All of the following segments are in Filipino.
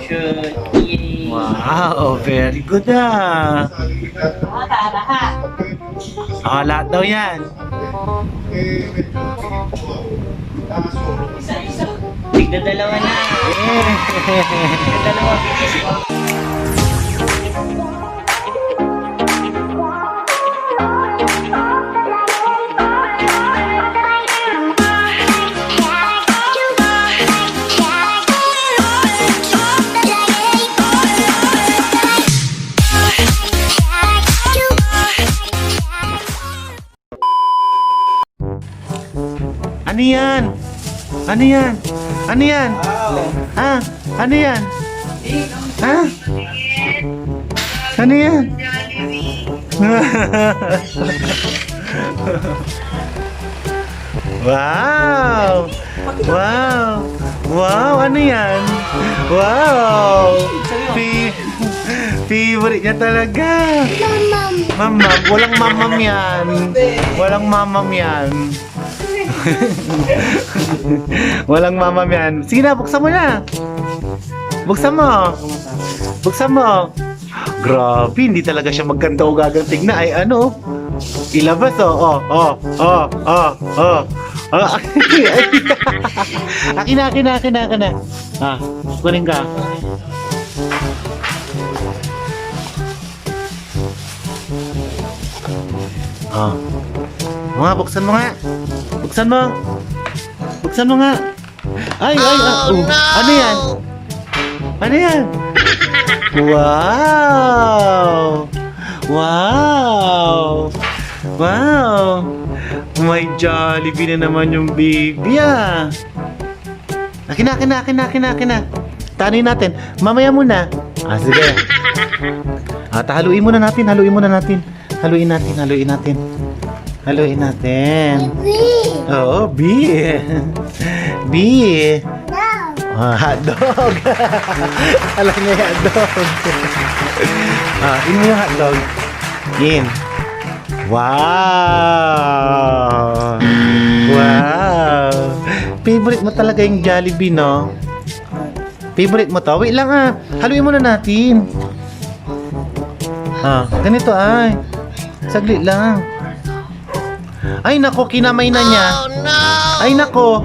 Shoot. Yay. Wow, very good ah. Lahat daw yan. Tigda dalawa na. Dalawa. Ano yan? Ano yan? Ano yan? Ha? Ano yan? Ha? Ano yan? Wow! Wow! Wow! Ano yan? Wow! Favorite niya talaga. Mamam. Walang mamam yan. Walang mamam yan. Walang mamam yan. Sige na, buksan mo na. Buksan mo. Buksan mo. Grabe, hindi talaga siya magkanta o gagantig na. Ay ano? Ilabas oh. Akin na. Ah, kunin ka. Oh. Mga buksan mo nga. Buksan mo. Buksan mo nga. Ay. No! Ano yan? Ano yan? Wow! Wow! Wow! May Jollibee na naman yung baby ah. Akin na. Tanin natin. Mamaya muna. Ah, sige. Haluin muna natin. Haluin natin. Oo, B. B. Hotdog. Alam niya yung hotdog. In mo yung hotdog. In. Wow. Wow. Favorite mo talaga yung Jollibee, no? Favorite mo to? Wait lang ah. Haluin muna natin. Ganito ay. Saglit lang. Ay nako, kinamay na niya. Oh no! Ay nako.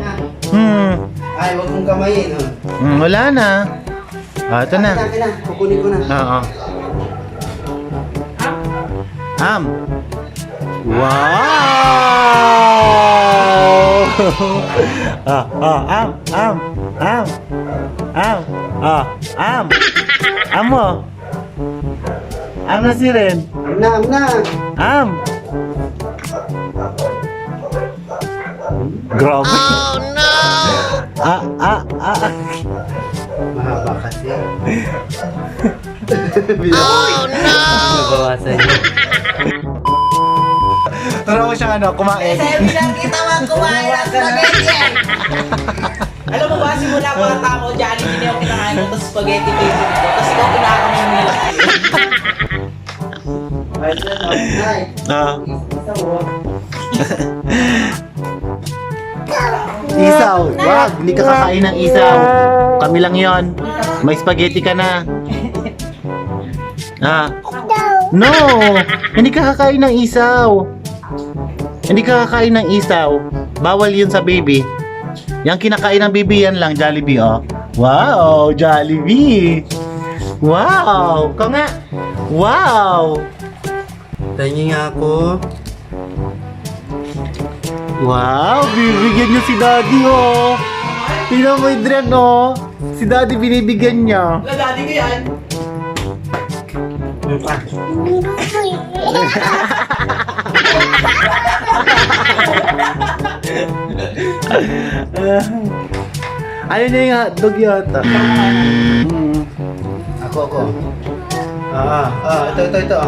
Ay, wag mong kamayin. Wala na. Ito na. Kukunin ko na. Oo. Wow! Mo. Na si Ren. Na. Grabe. Oh no! Mahaba kasi. Oh no! Nabawasan niya. Tara mo siyang kumain. Sabi lang kita kumain ng spaghetti. Alam mo ba, simula pa ang tao, Jollibee na yung kinakain ko, tapos spaghetti favorite ko, tapos ikaw kinakain mo yung nila. Isaw. Wag, hindi ka kakain ng isaw. Kami lang yon. May spaghetti ka na. No, hindi ka kakain ng isaw. Hindi ka kakain ng isaw. Bawal yun sa baby. Yang kinakain ng baby yan lang, Jollibee, oh. Wow, Jollibee. Wow, ka nga. Wow. Tanyi nga ako. Wow, bibigyan niyo si Daddy, oh. Tingnan mo, Adrian, oh. Si Daddy binibigyan niya. Wala, daddy ko yan. Ano na yung hotdog yata? Ako. Ito.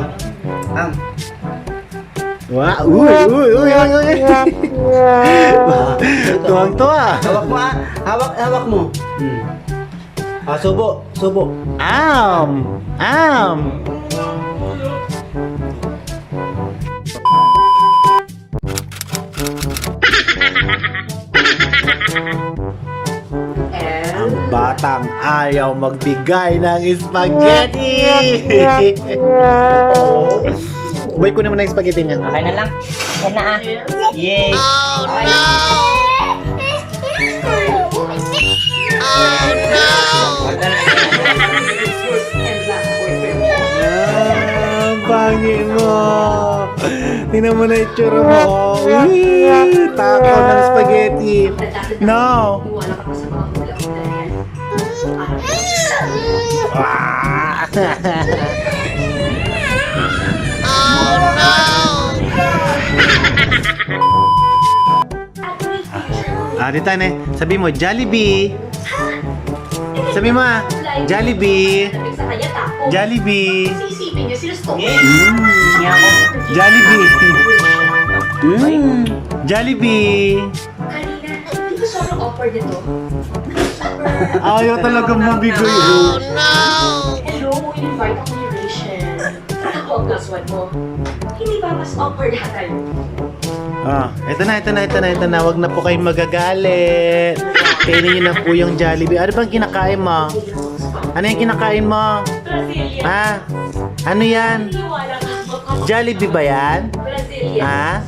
Wow, uy. Tuwang-tuwa. Hawak mo hawak mo. Subo. Am. Ang bata batang ayaw magbigay ng spaghetti. Boy, kunin mo na yung spaghetti niya. Okay na lang. Yan na ah. Yay! Bangi mo. Tingnan mo na yung tsura mo. Takaw ng spaghetti. No. Dito na. Sabi mo, Jollibee. Sabi mo, Jollibee. Jollibee. Isipin niyo, sinustong. Hindi ako. Jollibee. Jollibee. Kanina, hindi ko sobrang awkward nito. Ayaw talaga mabigay. Hello, in-invite ako ni Rachel. Ako ang plus one mo. Hindi ba mas awkward hatay? Ito na. Huwag na po kayong magagalit. Kainin niyo na po yung Jollibee. Ano bang kinakain mo? Ano yung kinakain mo? Brazilian. Ha? Ano yan? Iniwala ka. Jollibee ba yan? Brazilian. Ha?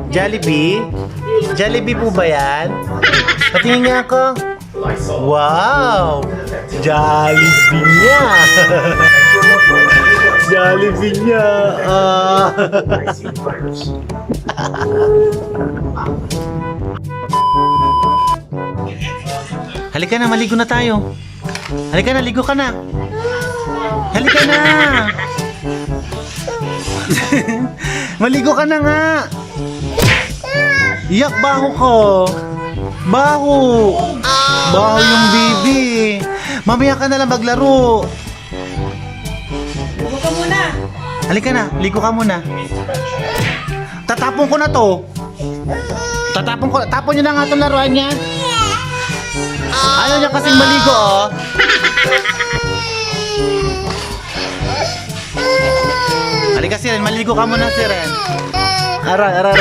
Jollibee? Jollibee po ba yan? Patingin nga ako. Wow! Jollibee niya! Jollibee niya! Halika na, maligo na tayo. Halika na, ligo ka na. Halika na! Maligo ka na nga! Iyak, baho ko! Baho! Baho yung bibi! Mamaya ka na lang maglaro! Huwag ka muna. Halika na, ligo ka muna. Tatapon ko na to. Tapon nyo na nga itong laruan niya. Ayaw niya kasing maligo, oh. Halika, Siren, maligo ka muna, Siren. Ara.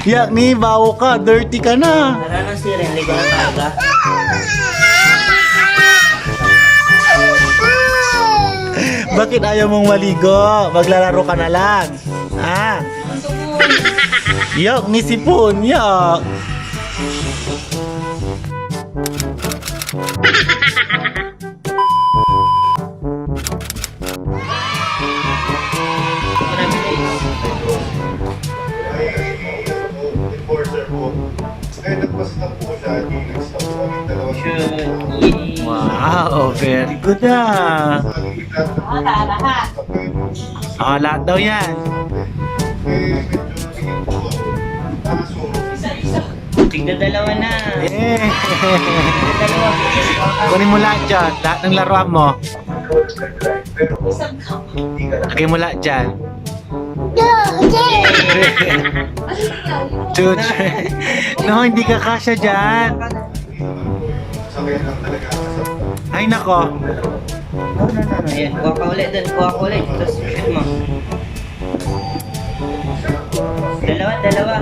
Yak ni, bawo ka, dirty ka na. Tara na si Ren, ligo na talaga. Bakit ayaw mong maligo? Maglalaro ka na lang. Ha? Yak ni sipon, yak. Enforcer po. Eh, nagpasta po siya. Nag-stop po kami dalawa. Yay! Wow, very good ah. Lahat daw yan. Eh, medyo tingin po ako. Kaso, Tigda dalawa na. Eh. Dalawa. Kunin mo lahat dyan. Lahat ng laruan mo. pero hindi ka na. Lagay mo lahat dyan. Yay! Dude. No, hindi ka kasya dyan. Sakay lang talaga ako sa Ay, nako. Ayan, kuha ka ulit dun. Kuha ka ulit. Tapos shoot mo. Dalawa.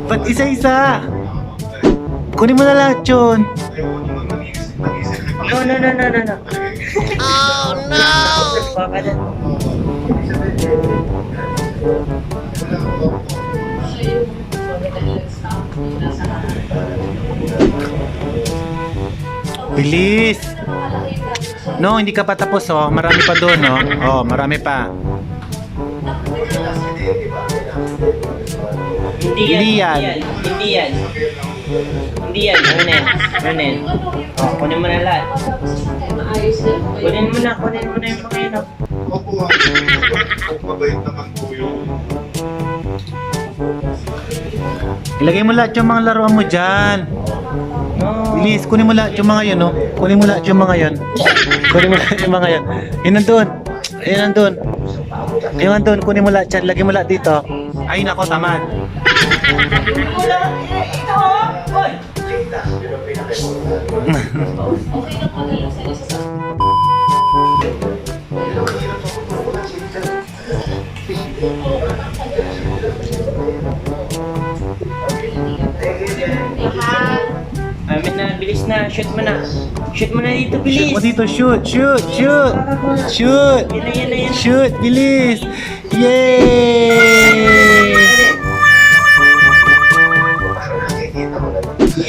Ba't isa-isa? Kunin mo na lahat yun. No. Oh no! Kuha ka dun. Bilis. No, hindi ka pa tapos oh. Marami pa doon oh. Oh, marami pa. Hindi yan. Kunin. Oh, kunin mo na lahat. Kunin mo na yung mga yun. Oh. Opo, mabait naman po yung Ilagay mo lahat yung mga laruan mo dyan. No. Bilis, kunin mo lahat yung mga yun, no? Kunin mo lahat yung mga yun. Kunin mo lahat yung mga yun. Yun nandun. Ayun nandun. Ayun nandun. Kunin mo lahat dyan. Lagay mo lahat dito. Ay, nako, tamad. bilis na. Shoot mo na. Shoot mo na dito, Shoot bilis. mo dito, shoot, shoot, shoot. Shoot. Yan na, yan na, yan na. Shoot, bilis. Yay!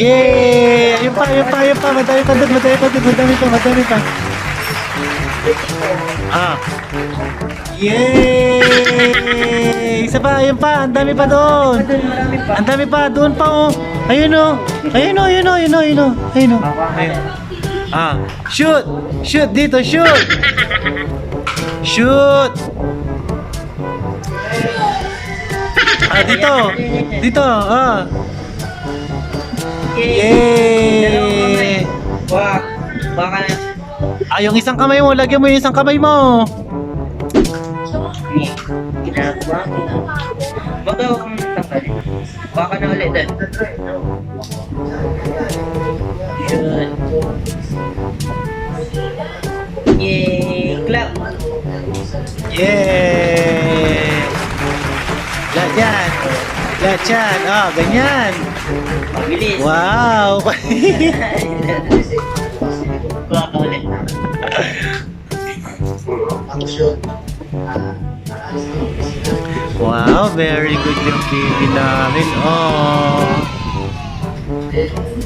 Yay! Ayun pa, ayun pa, ayun pa. Madami pa doon, madami pa doon, madami pa, madami pa. Ah. Yay! Isa pa, ayun pa, ang dami pa doon. Marami pa. Ang dami pa, doon pa oh. Ayun oh. Ayun oh, ayun oh, ayun oh, ayun oh. Ayun oh. Ayun. Ah, shoot! Shoot dito, shoot! Shoot! Ah, dito. Dito, ah. Yay! Wag. Baka na. Ah, yung isang kamay mo, lagyan mo yung isang kamay mo. Ginagawa mo. Magawa ka muna tanggal. Baka na ulit doon. Yun. Yay! Clap! Yay! Lahat yan. Lahat yan. Ah, ganyan. Mabilis. Wow! Baka ulit. Wow, very good yung baby namin. Oh.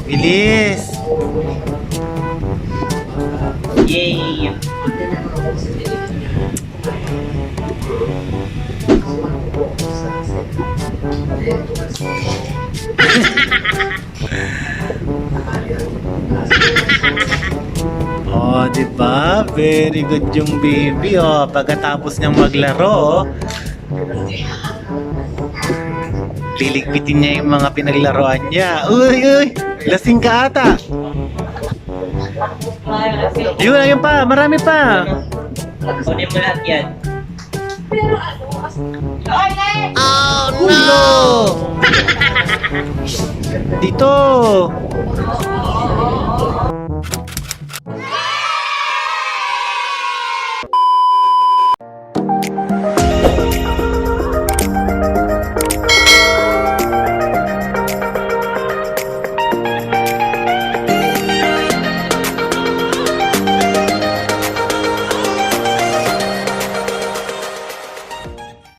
Bilis. Yay! Oh, di ba? Very good yung baby. Oh, pagkatapos niyang maglaro, liligpitin niya yung mga pinaglaruan niya. Uy, uy! Lasing ka ata. Yun, ayun pa. Marami pa. Kunin mo lahat yan. Oh, no! Dito!